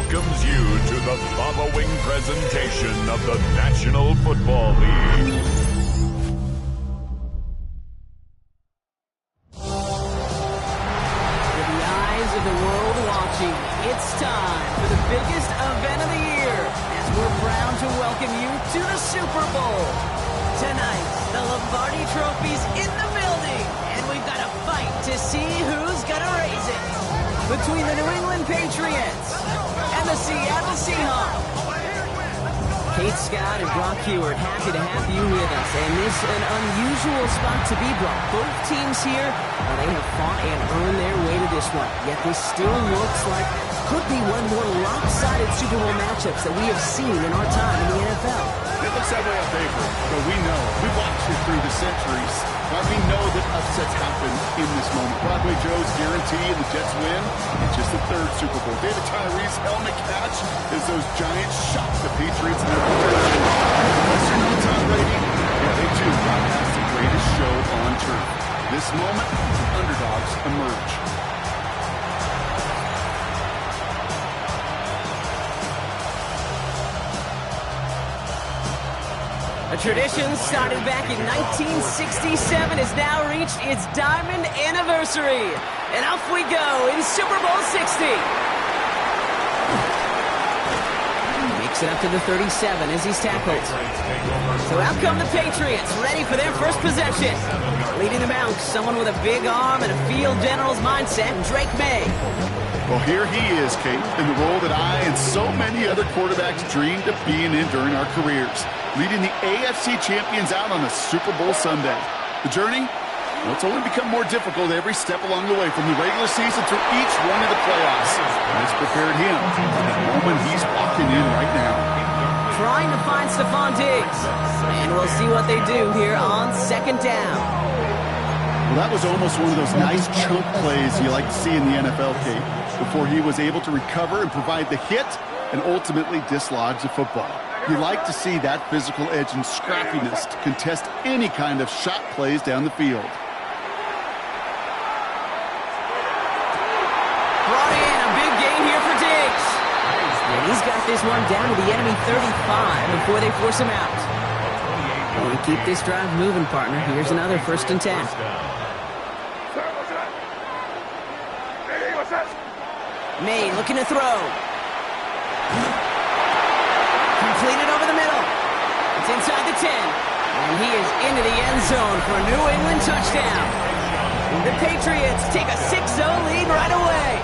welcomes you to the following presentation of the National Football League. With the eyes of the world watching, it's time for the biggest event of the year as we're proud to welcome you to the Super Bowl. Tonight, the Lombardi Trophy's in the building, and we've got a fight to see who's gonna raise it. Between the New England Patriots and the Seattle Seahawks. Kate Scott and Brock Heward, happy to have you with us. And this is an unusual spot to be, Brock. Both teams here, they have fought and earned their way to this one. Yet this still looks like could be one of the more lopsided Super Bowl matchups that we have seen in our time in the NFL. It looks that way on paper, but we know. We've watched it through the centuries. But we know that upsets happen in this moment. Broadway Joe's guarantee and the Jets win. It's just the third Super Bowl. David Tyree's helmet catch as those Giants shock the Patriots in their overtime. Western Tom Brady, yeah, they too broadcast the greatest show on turf. This moment, the underdogs emerge. A tradition started back in 1967 has now reached its diamond anniversary. And off we go in Super Bowl 60. Makes it up to the 37 as he's tackled. So out come the Patriots, ready for their first possession. Leading them out, someone with a big arm and a field general's mindset, Drake May. Well, here he is, Kate, in the role that I and so many other quarterbacks dreamed of being in during our careers, leading the AFC champions out on a Super Bowl Sunday. The journey? Well, it's only become more difficult every step along the way, from the regular season through each one of the playoffs. And it's prepared him for the moment he's walking in right now. Trying to find Stephon Diggs. And we'll see what they do here on second down. Well, that was almost one of those nice chunk plays you like to see in the NFL, Kate, before he was able to recover and provide the hit and ultimately dislodge the football. You like to see that physical edge and scrappiness to contest any kind of shot plays down the field. Brought in a big gain here for Diggs. And he's got this one down to the enemy 35 before they force him out. And we keep this drive moving, partner. Here's another 1st and 10. May looking to throw. Completed over the middle. It's inside the 10. And he is into the end zone for a New England touchdown. The Patriots take a 6-0 lead right away.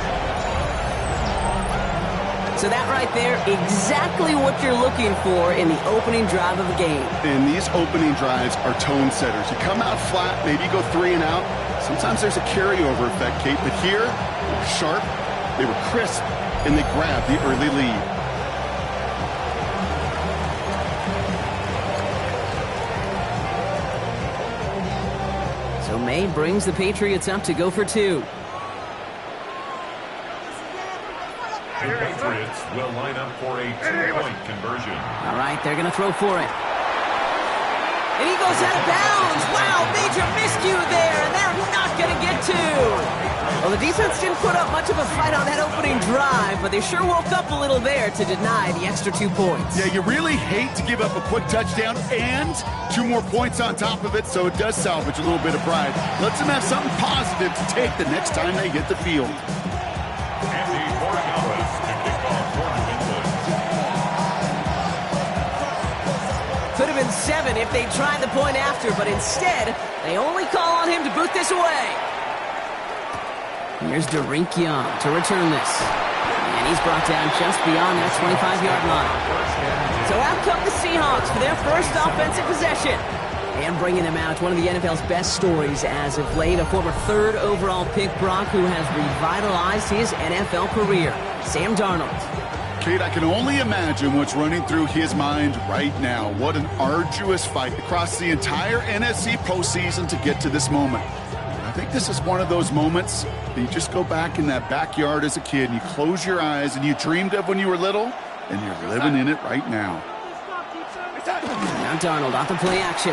So that right there, exactly what you're looking for in the opening drive of a game. And these opening drives are tone setters. You come out flat, maybe go 3 and out. Sometimes there's a carryover effect, Kate, but here, they were sharp, they were crisp, and they grabbed the early lead. So May brings the Patriots up to go for 2. The Patriots will line up for a 2-point conversion. All right, they're going to throw for it. And he goes out of bounds. Wow, major miscue there, and they're not going to get 2. Well, the defense didn't put up much of a fight on that opening drive, but they sure woke up a little there to deny the extra 2 points. Yeah, you really hate to give up a quick touchdown and 2 more points on top of it, so it does salvage a little bit of pride. Lets them have something positive to take the next time they hit the field. Could have been 7 if they tried the point after, but instead, they only call on him to boot this away. Here's Derink Young to return this. And he's brought down just beyond that 25-yard line. So out come the Seahawks for their first offensive possession. And bringing them out, one of the NFL's best stories as of late, a former 3rd overall pick, Brock, who has revitalized his NFL career, Sam Darnold. Kate, I can only imagine what's running through his mind right now. What an arduous fight across the entire NFC postseason to get to this moment. I think this is one of those moments that you just go back in that backyard as a kid and you close your eyes and you dreamed of when you were little, and you're living in it right now. Now Darnold off the play action.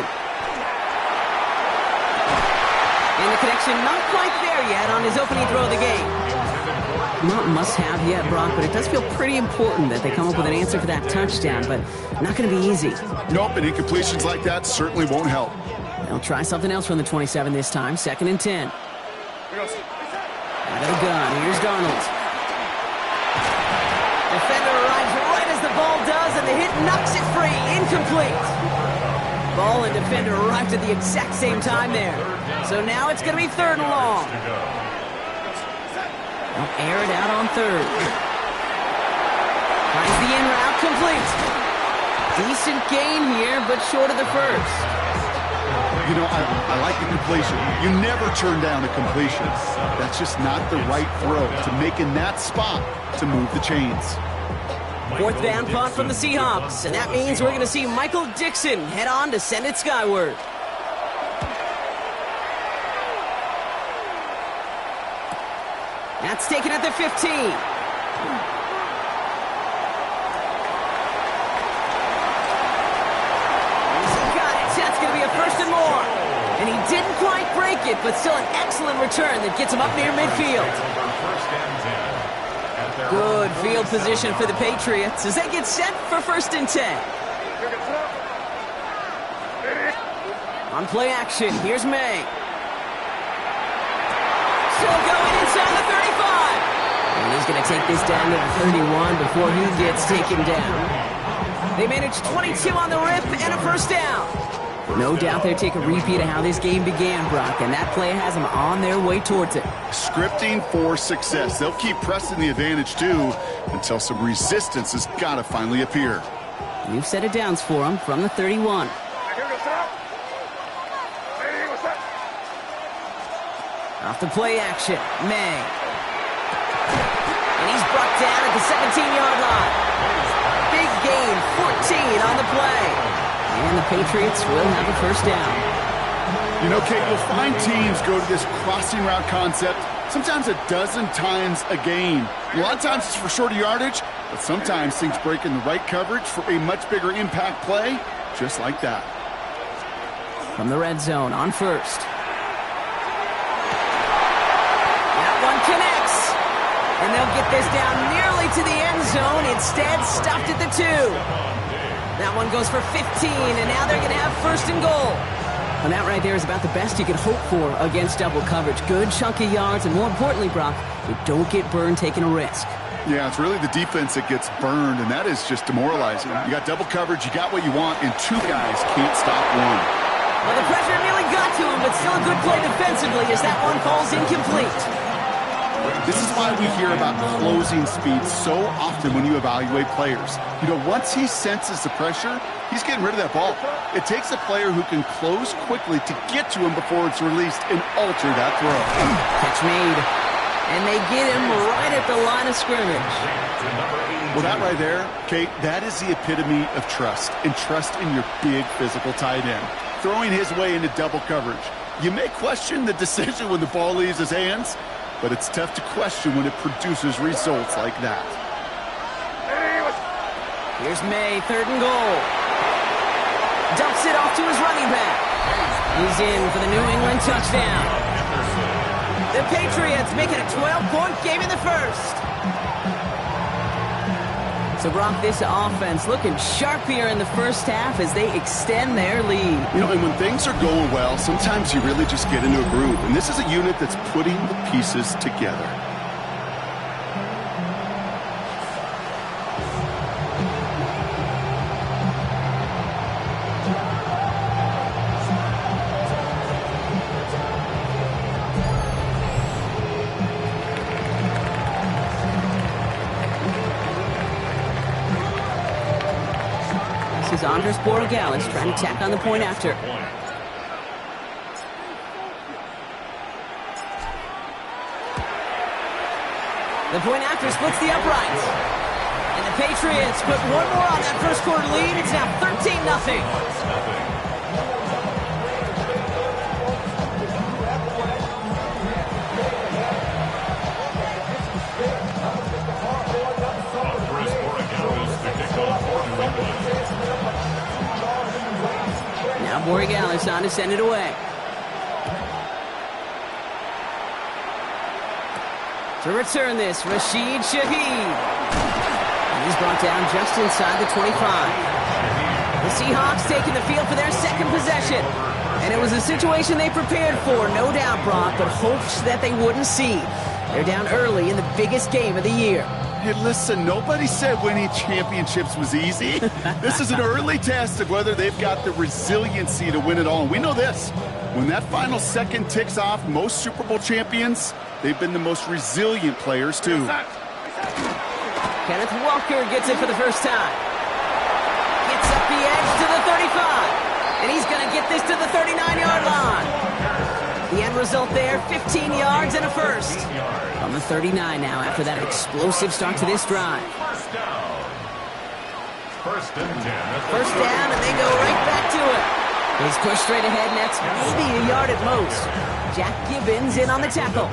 And the connection not quite there yet on his opening throw of the game. not must-have yet, Brock, but it does feel pretty important that they come up with an answer for that touchdown, but not going to be easy. Nope, and incompletions like that certainly won't help. They'll try something else from the 27 this time. 2nd and 10. Out of the gun. Here's Darnold. Defender arrives right as the ball does, and the hit knocks it free. Incomplete. Ball and defender arrived at the exact same time there. So now it's going to be 3rd and long. They'll air it out on 3rd. Finds the in route, complete. Decent gain here, but short of the first. You know, I like the completion. You never turn down a completion. That's just not the right throw to make in that spot to move the chains. 4th down punt from the Seahawks, and that means we're going to see Michael Dixon head on to send it skyward. That's taken at the 15. That's going to be a 1st and more. And he didn't quite break it, but still an excellent return that gets him up near midfield. Good field position for the Patriots as they get set for 1st and 10. On play action, here's May. Still going inside the 35. And he's going to take this down to the 31 before he gets taken down. They manage 22 on the rip and a 1st down. No doubt they'll take a repeat of how this game began, Brock, and that play has them on their way towards it. Scripting for success. They'll keep pressing the advantage, too, until some resistance has got to finally appear. New set of downs for them from the 31. Off the play action, May. And he's brought down at the 17-yard line. Big gain, 14 on the play. And the Patriots will have a 1st down. You know, Kate, you'll find teams go to this crossing route concept sometimes a dozen times a game. A lot of times it's for shorter yardage, but sometimes things break in the right coverage for a much bigger impact play, just like that. From the red zone on 1st. That one connects. And they'll get this down nearly to the end zone. Instead, stopped at the 2. That one goes for 15, and now they're going to have 1st and goal. And that right there is about the best you could hope for against double coverage. Good chunky yards, and more importantly, Brock, you don't get burned taking a risk. Yeah, it's really the defense that gets burned, and that is just demoralizing. You got double coverage, you got what you want, and 2 guys can't stop one. Well, the pressure nearly got to him, but still a good play defensively as that one falls incomplete. This is why we hear about closing speed so often when you evaluate players. You know, once he senses the pressure, he's getting rid of that ball. It takes a player who can close quickly to get to him before it's released and alter that throw. Catch made. And they get him right at the line of scrimmage. Well, that right there, Kate, that is the epitome of trust, and trust in your big physical tight end. Throwing his way into double coverage. You may question the decision when the ball leaves his hands, but it's tough to question when it produces results like that. Here's May, 3rd and goal. Dumps it off to his running back. He's in for the New England touchdown. The Patriots make it a 12-point game in the 1st. So, Brock, this offense looking sharp here in the 1st half as they extend their lead. You know, and when things are going well, sometimes you really just get into a groove. And this is a unit that's putting the pieces together. Andres Borregales trying to tack on the point after. The point after splits the uprights. And the Patriots put one more on that 1st quarter lead. It's now 13-0. Borregales on to send it away. To return this, Rashid Shaheed. And he's brought down just inside the 25. The Seahawks taking the field for their second possession. And it was a situation they prepared for, no doubt, Brock, but hopes that they wouldn't see. They're down early in the biggest game of the year. Hey, listen, nobody said winning championships was easy. This is an early test of whether they've got the resiliency to win it all. And we know this. When that final second ticks off, most Super Bowl champions, they've been the most resilient players, too. Kenneth Walker gets it for the first time. Gets up the edge to the 35. And he's going to get this to the 39-yard line. The end result there, 15 yards and a first. On the 39 now after that explosive start to this drive. First and 10. First down, and they go right back to it. He's pushed straight ahead, and that's maybe a yard at most. Jack Gibbons in on the tackle.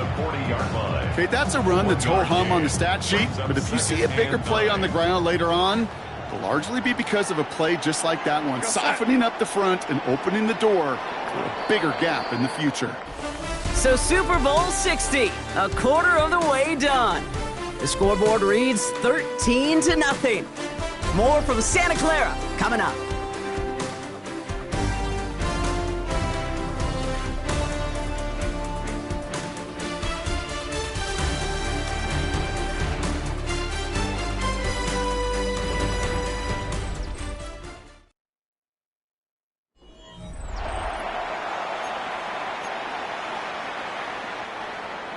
Okay, that's a run that's ho-hum on the stat sheet, but if you see a bigger play on the ground later on, it'll largely be because of a play just like that one, softening up the front and opening the door to a bigger gap in the future. So Super Bowl 60, a quarter of the way done. The scoreboard reads 13-0. More from Santa Clara coming up.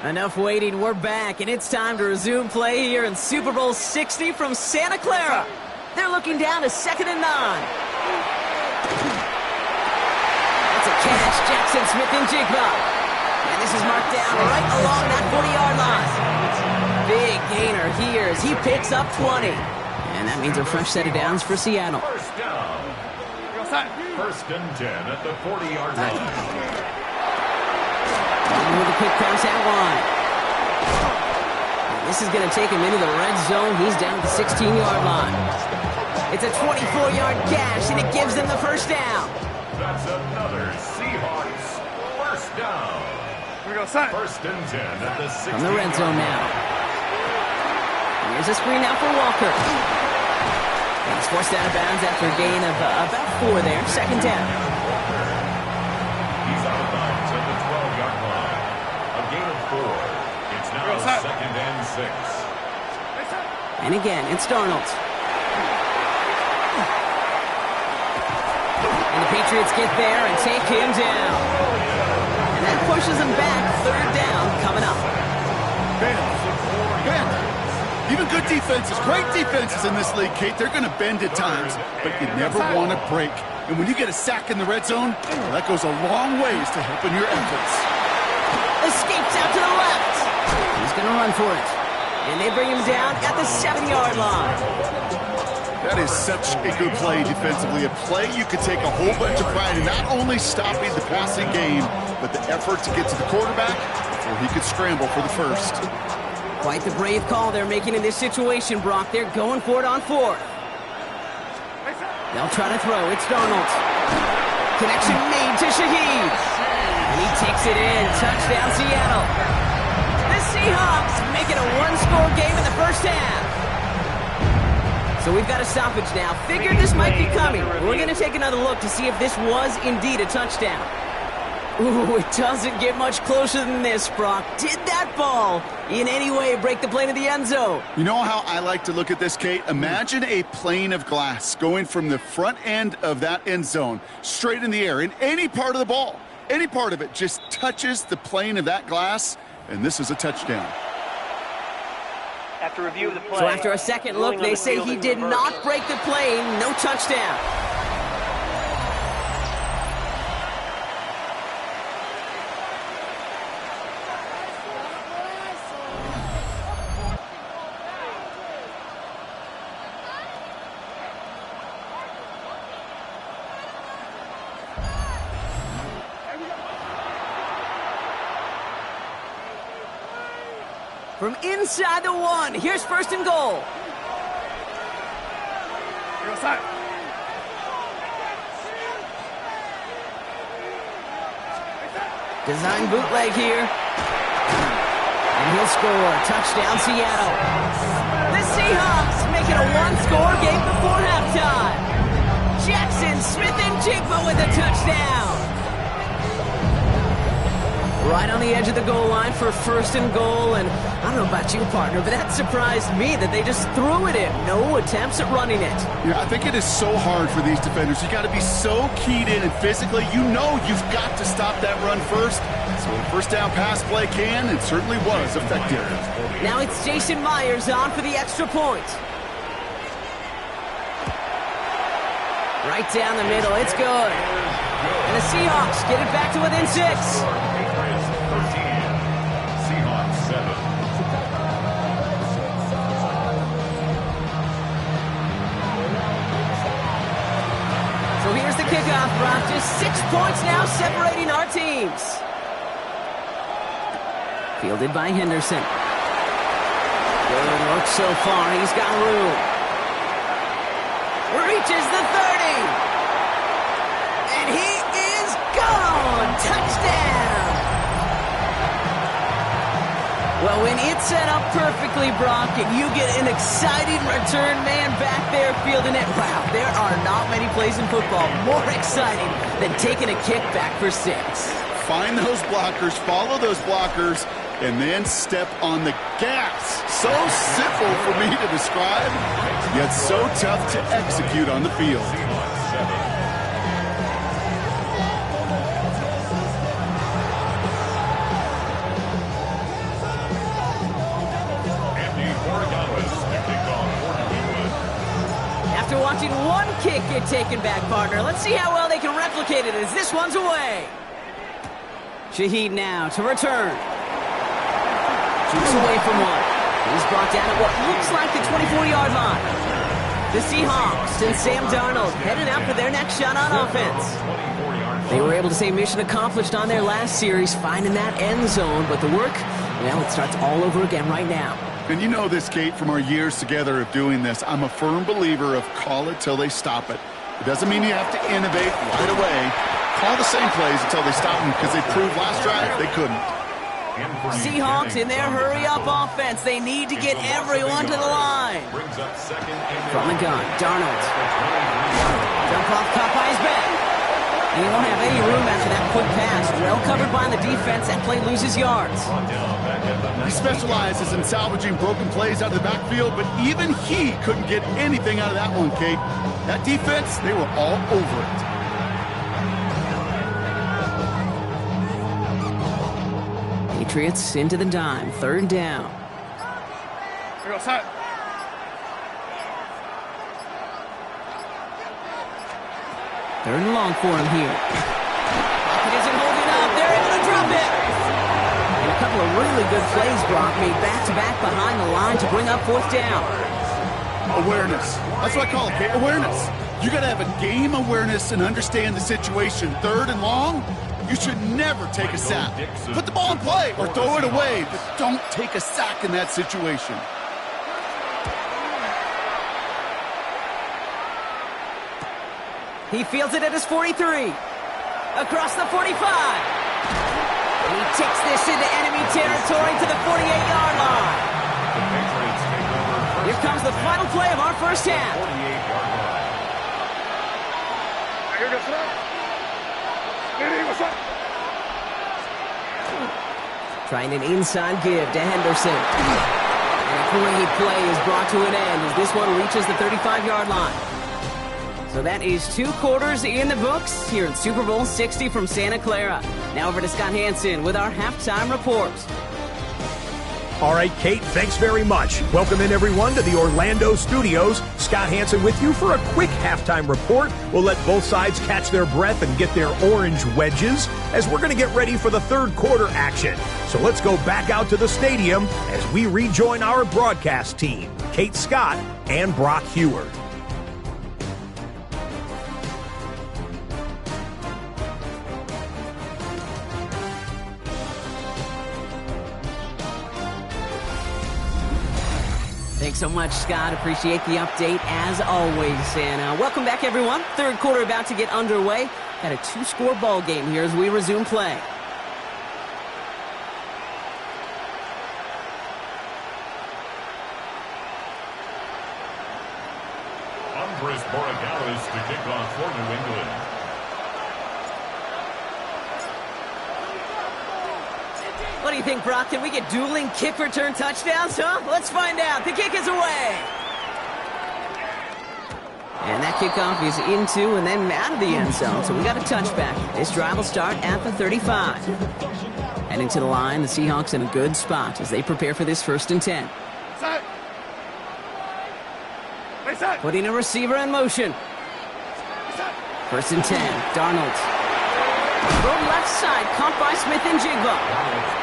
Enough waiting, we're back, and it's time to resume play here in Super Bowl 60 from Santa Clara. They're looking down to 2nd and 9. That's a catch, Jackson Smith-Njigba. And this is marked down right along that 40-yard line. Big gainer here as he picks up 20. And that means a fresh set of downs for Seattle. First down. First and 10 at the 40-yard line. With a quick pass out wide. This is going to take him into the red zone. He's down at the 16-yard line. It's a 24-yard gash, and it gives them the first down. That's another Seahawks first down. First and 10 at the 16. From the red zone now. Here's a screen now for Walker. And he's forced out of bounds after a gain of about 4 there. Second down. He's out of bounds at the 12-yard line. A gain of 4. It's now second and 6. And again, it's Darnold. And the Patriots get there and take him down. And that pushes him back. Third down coming up. Even good defenses, great defenses in this league, Kate, they're going to bend at times, but you never want to break. And when you get a sack in the red zone, that goes a long ways to helping your efforts. Escapes out to the left. He's going to run for it. And they bring him down at the 7-yard line. That is such a good play defensively. A play you could take a whole bunch of pride in not only stopping the passing game, but the effort to get to the quarterback before he could scramble for the first. Quite the brave call they're making in this situation, Brock. They're going for it on 4th. They'll try to throw. It's Darnold. Connection made to Shaheed. And he takes it in. Touchdown, Seattle. The Seahawks make it a one-score game in the first half. So we've got a stoppage now. Figured this might be coming. We're going to take another look to see if this was indeed a touchdown. Ooh, it doesn't get much closer than this, Brock. Did that ball in any way break the plane of the end zone? You know how I like to look at this, Kate? Imagine a plane of glass going from the front end of that end zone straight in the air. And any part of the ball, any part of it just touches the plane of that glass, and this is a touchdown. After review of the play, so after a second look, they say he did not break the plane. No touchdown. From inside the 1, here's 1st and goal. Design bootleg here. And he'll score. Touchdown, Seattle. The Seahawks make it a one-score game before halftime. Jackson Smith-Njigba with a touchdown. Right on the edge of the goal line for first and goal, and I don't know about you, partner, but that surprised me that they just threw it in. No attempts at running it. Yeah, I think it is so hard for these defenders. You got to be so keyed in, and physically, you know you've got to stop that run first. So the first down pass play can, and certainly was effective. Now it's Jason Myers on for the extra point. Right down the middle, it's good. And the Seahawks get it back to within 6. Patriots 13, Seahawks 7. So here's the kickoff, Brock. Just 6 points now separating our teams. Fielded by Henderson. Good look so far. He's got room. Reaches the 30. And he is gone. Touchdown. Well, when it's set up perfectly, Brock, and you get an exciting return man back there fielding it, wow, there are not many plays in football more exciting than taking a kick back for 6. Find those blockers, follow those blockers, and then step on the gas. So simple for me to describe, yet so tough to execute on the field. After watching one kick get taken back, partner, let's see how well they can replicate it as this one's away. Shaheed now to return. Shoots away from one. He's brought down at what looks like the 24-yard line. The Seahawks and Sam Darnold headed out for their next shot on offense. They were able to say mission accomplished on their last series, finding that end zone, but the work, well, it starts all over again right now. And you know this, Kate, from our years together of doing this. I'm a firm believer of call it till they stop it. It doesn't mean you have to innovate right away. Call the same plays until they stop them, because they proved last drive they couldn't. Seahawks in their hurry-up offense. They need to get everyone to the line. From the gun, Darnold. Jump off, caught by his back. He won't have any room after that quick pass. Well covered by the defense. That play loses yards. He specializes in salvaging broken plays out of the backfield, but even he couldn't get anything out of that one, Kate. That defense, they were all over it. Patriots into the dime. Third down. Here goes that. Third and long for him here. Pocket isn't holding up. They're able to drop it. And a couple of really good plays, Brock, made back-to-back behind the line to bring up fourth down. Awareness. That's what I call it, Kate. Awareness. You got to have a game awareness and understand the situation. Third and long, you should never take a sack. Put the ball in play or throw it away, but don't take a sack in that situation. He fields it at his 43. Across the 45. And he takes this into enemy territory to the 48-yard line. Here comes the final play of our first half. Trying an inside give to Henderson. And a great play is brought to an end as this one reaches the 35-yard line. So that is 2 quarters in the books here in Super Bowl 60 from Santa Clara. Now over to Scott Hansen with our halftime report. All right, Kate, thanks very much. Welcome in, everyone, to the Orlando studios. Scott Hansen with you for a quick halftime report. We'll let both sides catch their breath and get their orange wedges as we're going to get ready for the third quarter action. So let's go back out to the stadium as we rejoin our broadcast team, Kate Scott and Brock Heward. Thanks so much, Scott. Appreciate the update as always. And welcome back, everyone. Third quarter about to get underway. Got a 2-score ball game here as we resume play. to kick off for New England. What do you think, Brock? Can we get dueling kick return touchdowns, huh? Let's find out. The kick is away. And that kickoff is into and then out of the end zone. So we got a touchback. This drive will start at the 35. Heading to the line, the Seahawks in a good spot as they prepare for this 1st and 10. Putting a receiver in motion. 1st and 10. Darnold. From left side, caught by Smith and Jigba.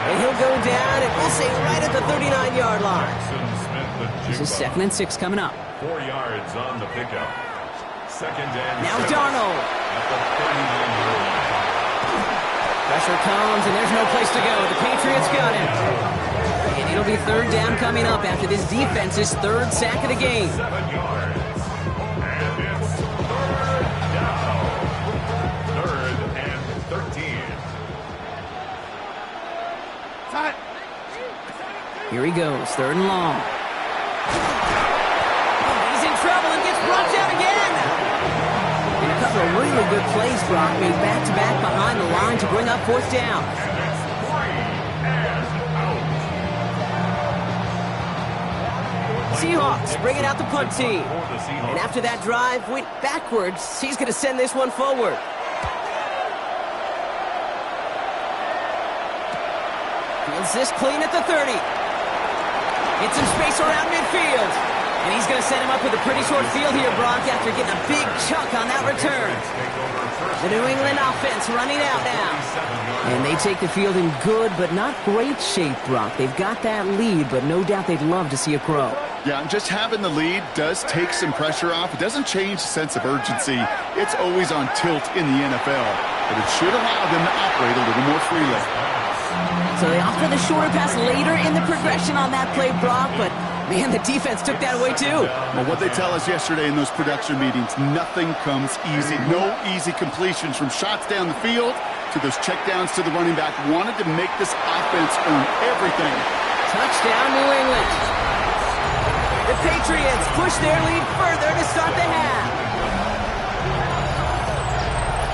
And he'll go down, and we'll say right at the 39-yard line. This is 2nd and 6 coming up. 4 yards on the pickup. 2nd and now 6 Darnold. At the 39-yard line. Pressure comes, and there's no place to go. The Patriots got him. And it'll be 3rd down coming up after this defense's 3rd sack of the game. 7 yards. And it's 3rd down. 3rd and 13. Here he goes, 3rd and long. He's in trouble and gets brought down again. And a couple of really good plays, Brock, made back-to-back behind the line to bring up 4th down. And it's 3 and out. Seahawks bringing out the punt team. And after that drive went backwards, he's going to send this one forward. Feels this clean at the 30. Gets some space around midfield. And he's going to set him up with a pretty short field here, Brock, after getting a big chunk on that return. The New England offense running out now. And they take the field in good but not great shape, Brock. They've got that lead, but no doubt they'd love to see a crow. Yeah, just having the lead does take some pressure off. It doesn't change the sense of urgency. It's always on tilt in the NFL. But it should allow them to operate a little more freely. So they opt for the shorter pass later in the progression on that play, Brock, but man, the defense took that away too. Well, what they tell us yesterday in those production meetings, nothing comes easy. No easy completions from shots down the field to those checkdowns to the running back. Wanted to make this offense earn everything. Touchdown, New England. The Patriots push their lead further to start the half.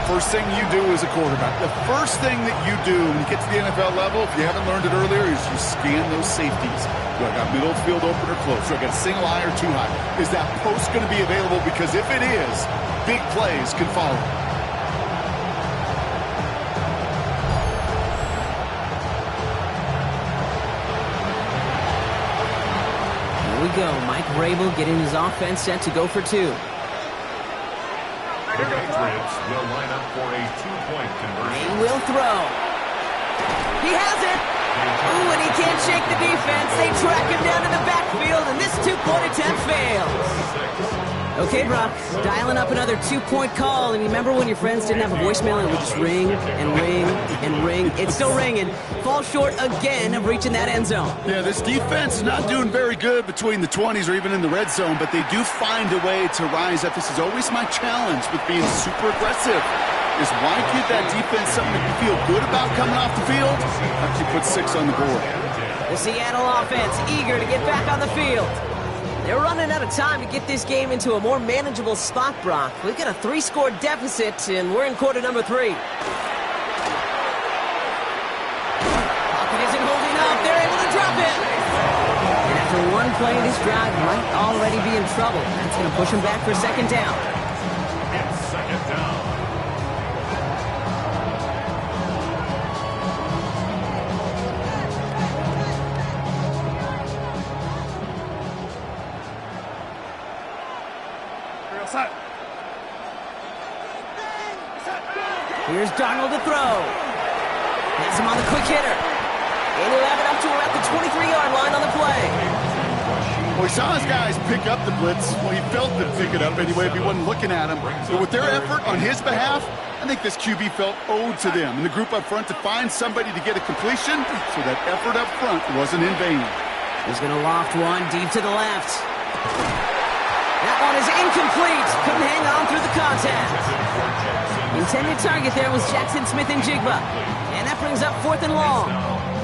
First thing you do as a quarterback, the first thing that you do when you get to the NFL level, if you haven't learned it earlier, is you scan those safeties. Do I got middle field open or close? Do I got a single high or two high? Is that post going to be available? Because if it is, big plays can follow. Here we go. Mike Vrabel getting his offense set to go for 2. The Patriots will line up for a 2-point conversion. He will throw. He has it. Ooh, and he can't shake the defense. They track him down to the backfield, and this 2-point attempt fails. Okay, Brock, dialing up another 2-point call. And remember when your friends didn't have a voicemail and it would just ring and ring and ring? It's still ringing. Falls short again of reaching that end zone. Yeah, this defense is not doing very good between the 20s or even in the red zone, but they do find a way to rise up. This is always my challenge with being super aggressive, is why give that defense something that you feel good about coming off the field after you put 6 on the board. The Seattle offense eager to get back on the field. They're running out of time to get this game into a more manageable spot, Brock. We've got a 3-score deficit, and we're in quarter number 3. Pocket isn't holding up. They're able to drop it. And after one play, this drive might already be in trouble. That's going to push him back for 2nd down. It's 2nd down. Here's Darnold to throw. Has him on the quick hitter. And he'll have it up to around the 23-yard line on the play. Well, he saw his guys pick up the blitz. Well, he felt them pick it up anyway if he wasn't looking at him. But with their effort on his behalf, I think this QB felt owed to them and the group up front to find somebody to get a completion, so that effort up front wasn't in vain. He's going to loft one deep to the left. That one is incomplete. Couldn't hang on through the contact. Intended target there was Jackson Smith and Jigba. And that brings up 4th and long.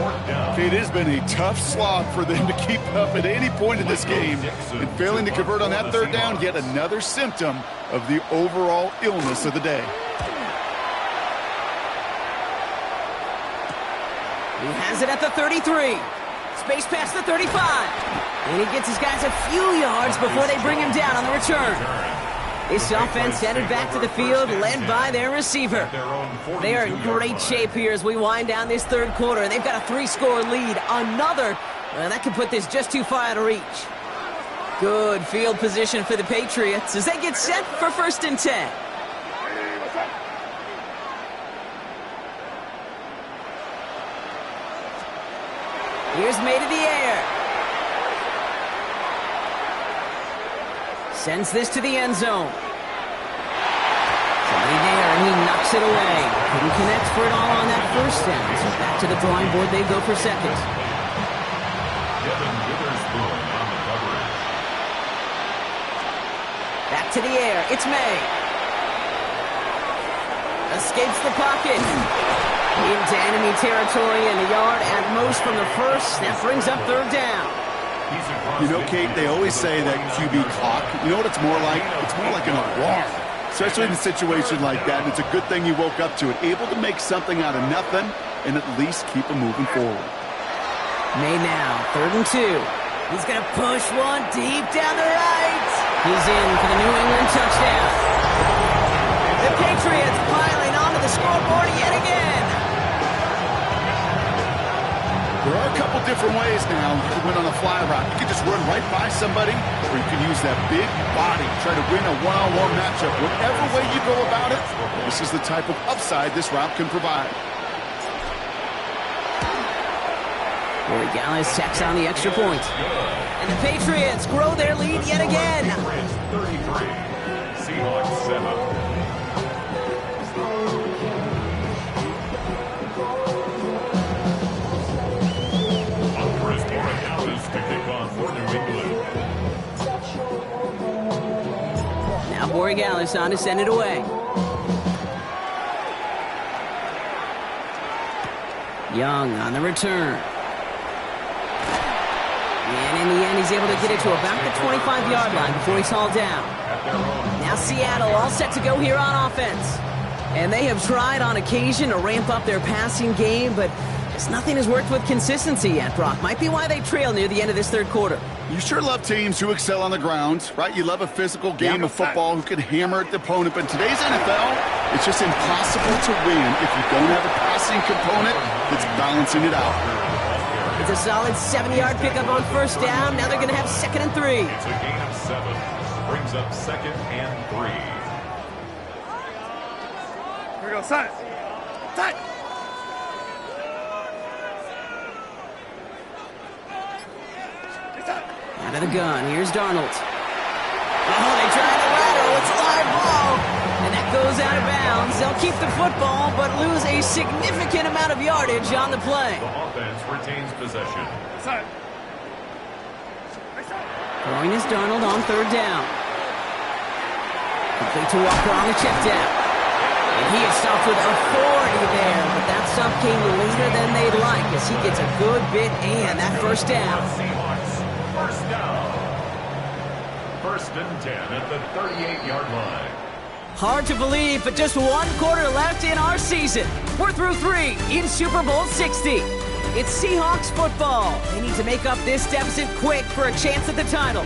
4th down. It has been a tough slog for them to keep up at any point in this game. And failing to convert on that 3rd down, yet another symptom of the overall illness of the day. He has it at the 33. Space past the 35. And he gets his guys a few yards before they bring him down on the return. This offense headed back to the field, led by their receiver. They are in great shape here as we wind down this 3rd quarter. They've got a 3-score lead. Another, that could put this just too far out of reach. Good field position for the Patriots as they get set for 1st and 10. Here's May to the air. Sends this to the end zone. Somebody there, and he knocks it away. Couldn't connect for it all on that 1st down. So back to the drawing board they go for 2nd. Back to the air. It's May. Escapes the pocket. Into enemy territory and a yard at most from the 1st. That brings up 3rd down. You know, Kate, they always say that QB clock. You know what it's more like? It's more like an alarm, especially in a situation like that. And it's a good thing you woke up to it, able to make something out of nothing and at least keep them moving forward. May now, 3rd and 2. He's going to push one deep down the right. He's in for the New England touchdown. The Patriots piling onto the scoreboard yet again. There are a couple different ways now to win on a fly route. You can just run right by somebody, or you can use that big body, try to win a one-on-one matchup. Whatever way you go about it, this is the type of upside this route can provide. Corey Gallis tacks on the extra point. And the Patriots grow their lead yet again. 33. Seahawks 7. Now Borregales on to send it away. Young on the return. And in the end, he's able to get it to about the 25-yard line before he's hauled down. Now Seattle all set to go here on offense. And they have tried on occasion to ramp up their passing game, but just nothing has worked with consistency yet, Brock. Might be why they trail near the end of this 3rd quarter. You sure love teams who excel on the ground, right? You love a physical game of football who can hammer at the opponent. But in today's NFL, it's just impossible to win if you don't have a passing component that's balancing it out. It's a solid 7-yard pickup on 1st down. Now they're going to have 2nd and 3. It's a gain of 7. Brings up 2nd and 3. Here we go, side. Side. Out of the gun. Here's Darnold. Oh, they tried the lateral. It's a live ball. And that goes out of bounds. They'll keep the football, but lose a significant amount of yardage on the play. The offense retains possession. Side. Throwing is Darnold on 3rd down. Complete to Walker on the check down. And he is stopped with authority there, but that stop came later than they'd like as he gets a good bit and that 1st down. Seahawks, 1st down. 1st and 10 at the 38-yard line. Hard to believe, but just 1 quarter left in our season. We're through 3 in Super Bowl 60. It's Seahawks football. They need to make up this deficit quick for a chance at the title.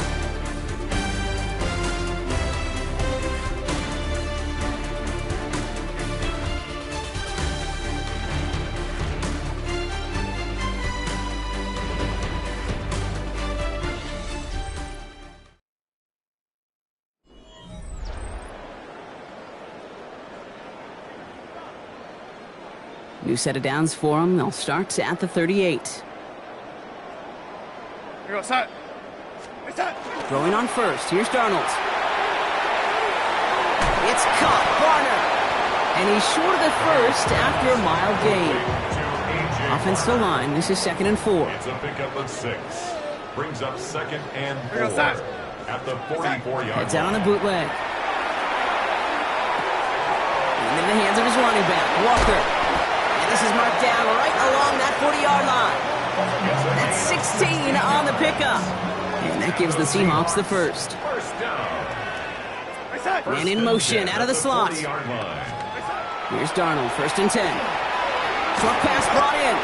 New set of downs for them. They'll start at the 38. Here we go, side. Side. Throwing on 1st. Here's Darnold. It's caught. Barner. And he's short of the 1st after a mild gain. Offensive line. This is 2nd and 4. It's a pickup of 6. Brings up 2nd and 4 Here we go, side. at the 44-yard Heads out on the bootleg. Into the hands of his running back, Walker. And this is marked down right along that 40-yard line. That's 16 on the pickup. And that gives the Seahawks the first. Man in motion out of the slot. Here's Darnold, 1st and 10. Short pass brought in.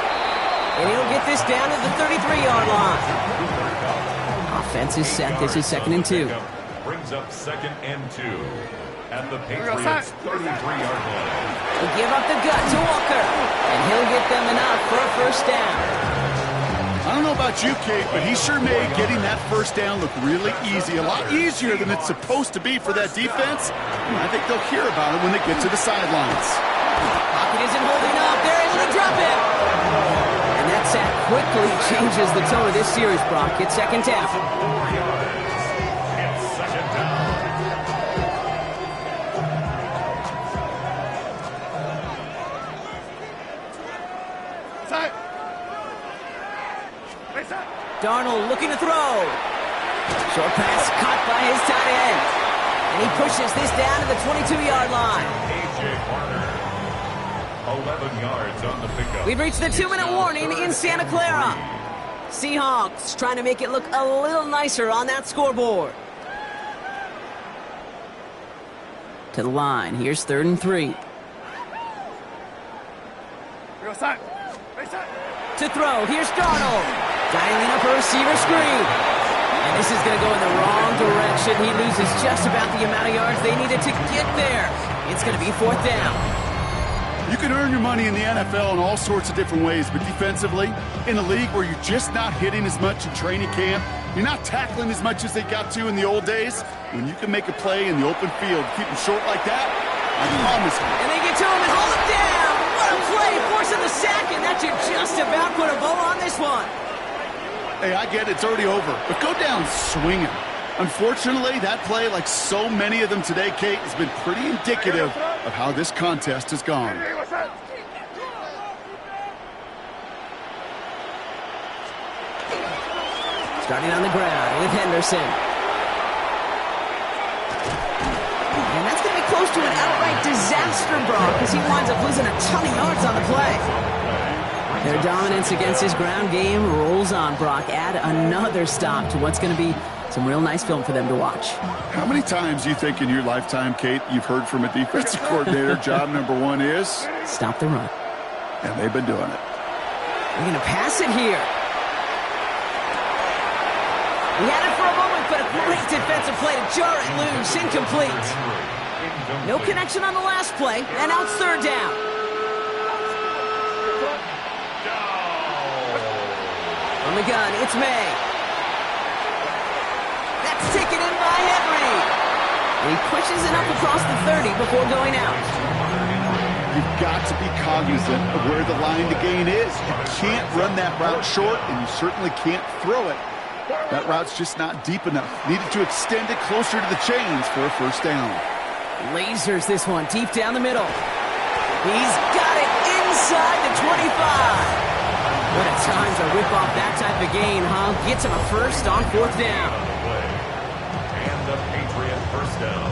And he'll get this down to the 33-yard line. Offense is set. This is 2nd and 2. Brings up 2nd and 2 at the Patriots 33-yard line. He'll give up the gut to Walker. And he'll get them enough for a first down. I don't know about you, Kate, but he sure made getting that first down look really easy. A lot easier than it's supposed to be for that defense. And I think they'll hear about it when they get to the sidelines. Pocket isn't holding up. They're able to drop it. And that sack quickly changes the tone of this series, Brock. It's 2nd down. It's 2nd down. Darnold looking to throw. Short pass caught by his tight end. And he pushes this down to the 22-yard line. A.J. Barner, 11 yards on the pickup. We've reached the 2-minute warning in Santa Clara. Seahawks trying to make it look a little nicer on that scoreboard. To the line. Here's 3rd and 3. To throw. Here's Darnold. Dialing up a receiver screen. And this is going to go in the wrong direction. He loses just about the amount of yards they needed to get there. It's going to be 4th down. You can earn your money in the NFL in all sorts of different ways, but defensively, in a league where you're just not hitting as much in training camp, you're not tackling as much as they got to in the old days, when you can make a play in the open field, keep them short like that, I promise you. And they get to him and hold him down. What a play, forcing the sack, and that should just about put a bow on this one. Hey, I get it, it's already over, but go down swinging. Unfortunately, that play, like so many of them today, Kate, has been pretty indicative of how this contest has gone. Starting on the ground with Henderson. And that's going to be close to an outright disaster, Brock, because he winds up losing a ton of yards on the play. Their dominance against his ground game rolls on, Brock. Add another stop to what's going to be some real nice film for them to watch. How many times do you think in your lifetime, Kate, you've heard from a defensive coordinator, job number 1 is? Stop the run. And they've been doing it. They're going to pass it here. He had it for a moment, but a great defensive play to jar it loose. Incomplete. No connection on the last play, and now it's 3rd down. On the gun, it's May. That's taken in by Henry. And he pushes it up across the 30 before going out. You've got to be cognizant of where the line to gain is. You can't run that route short, and you certainly can't throw it. That route's just not deep enough. Needed to extend it closer to the chains for a first down. Lasers this one deep down the middle. He's got it inside the 25. What a time to rip off that type of gain, huh? Gets him a first on 4th down. And the Patriot first down.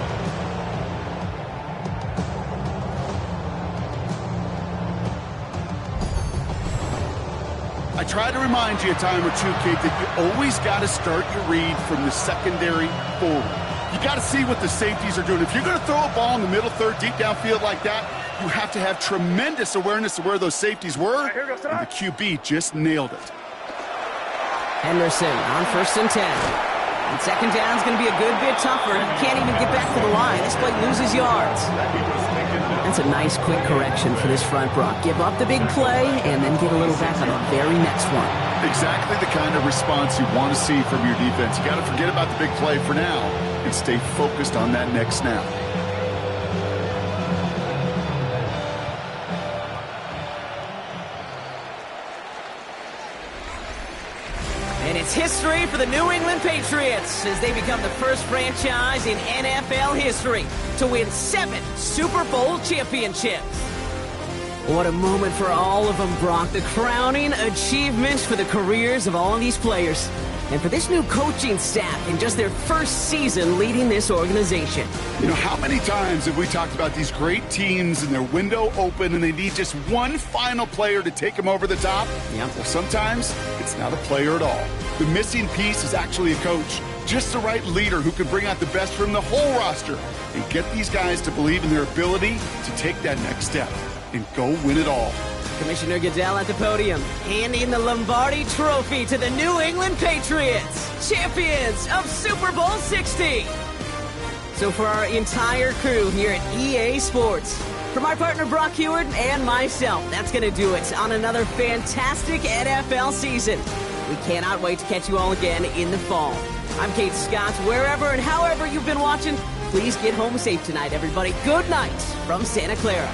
I try to remind you a time or two, Kate, that you always got to start your read from the secondary forward. You got to see what the safeties are doing. If you're going to throw a ball in the middle third, deep downfield like that, you have to have tremendous awareness of where those safeties were, and the QB just nailed it. Henderson on 1st and 10. And 2nd down is going to be a good bit tougher. He can't even get back to the line. This play loses yards. That's a nice quick correction for this front, Brock. Give up the big play and then get a little back on the very next one. Exactly the kind of response you want to see from your defense. You got to forget about the big play for now and stay focused on that next snap. And it's history for the New England Patriots as they become the first franchise in NFL history to win 7 Super Bowl championships. What a moment for all of them, Brock. The crowning achievements for the careers of all of these players. And for this new coaching staff in just their first season leading this organization. You know, how many times have we talked about these great teams and their window open and they need just one final player to take them over the top? Yep. Well, sometimes it's not a player at all. The missing piece is actually a coach. Just the right leader who can bring out the best from the whole roster and get these guys to believe in their ability to take that next step and go win it all. Commissioner Goodell at the podium, handing the Lombardi Trophy to the New England Patriots, champions of Super Bowl 60. So for our entire crew here at EA Sports, from our partner Brock Heward and myself, that's going to do it on another fantastic NFL season. We cannot wait to catch you all again in the fall. I'm Kate Scott. Wherever and however you've been watching, please get home safe tonight, everybody. Good night from Santa Clara.